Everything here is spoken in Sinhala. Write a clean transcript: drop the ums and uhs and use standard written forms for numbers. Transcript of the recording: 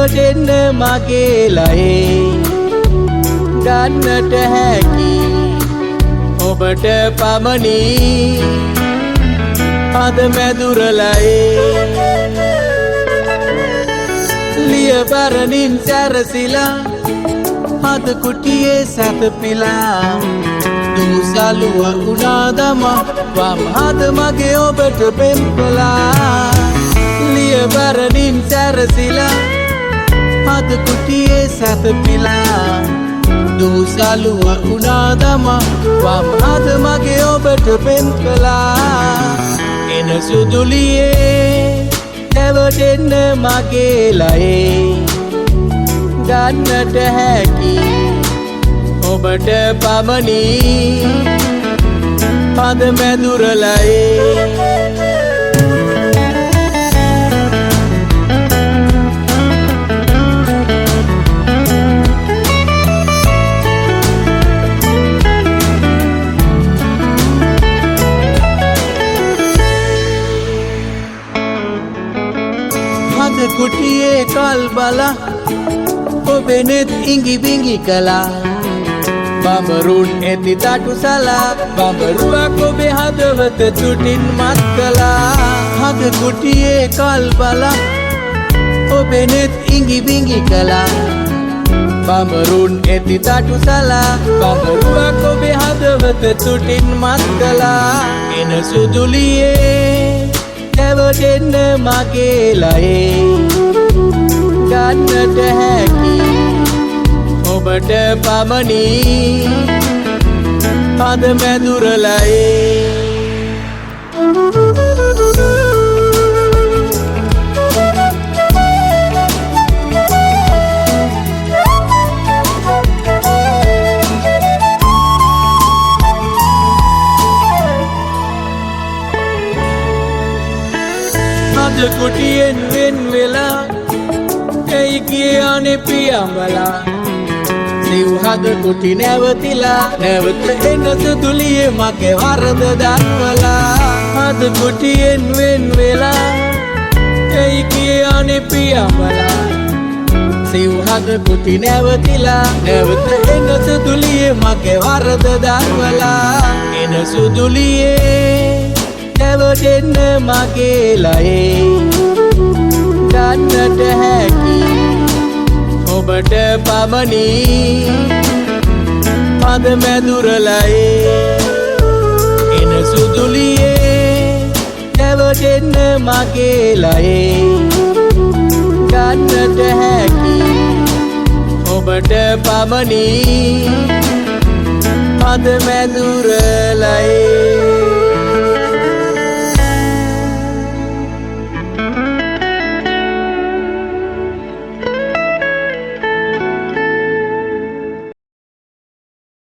නැවතෙන්න මගේ ලයේ ගන්නට හැකි ඔබට පමණි අද මැදුරලයේ ලියබරණින් සැරසිලා අද කුටියේ සැතපිලා දුසලුව උනාදමා වම් හද මගේ ඔබට පෙම් කළා ලියබරණින් සැරසිලා අද කුටියේ සැතපිලා දුසලුව උනාදමා වම් හද මගේ ඔබට පෙම් කළා එන සුදුලියේ නැවතෙන්න මගේ ලයේ ගන්නට හැකි ඔබට පමණි අද මැදුරලයේ අද කුටියේ කල් බලා ඔබෙනෙත් ඉඟි බිඟි කළා බඹරුන් ඇති තටු සලා බඹරුවක් ඔබේ හදවත තුටින් මත් කළා අද කුටියේ කල් බලා ඔබෙනෙත් ඉඟි බිඟි කළා බඹරුන් ඇති තටු සලා බඹරුවක් ඔබේ හදවත තුටින් මත් කළා එන සුදුලියේ නැවතෙන්න මගේ ලයේ ගන්නට හැකි ඔබට පමණි අද මැදුරලයේ අද කුටියෙන් වෙන් වෙලා ඇයි කියන්නේ පියඹලා සිව්හද කුටි නැවතිලා නැවත එන සුදුලියේ මගේ වරද දන්වලා අද කුටියෙන් වෙන් වෙලා ඇයි කියන්නේ පියඹලා සිව්හද කුටි නැවතිලා නැවත එන සුදුලියේ මගේ වරද දන්වලා එන සුදුලියේ නැවතෙන්න මගේ ලයේ ගන්නට හැකි ඔබට පමණි අද මැදුරලයේ එන සුදුලියේ නැවතෙන්න මගේ ලයේ ගන්නට හැකි ඔබට පමණි අද මැදුරලයේ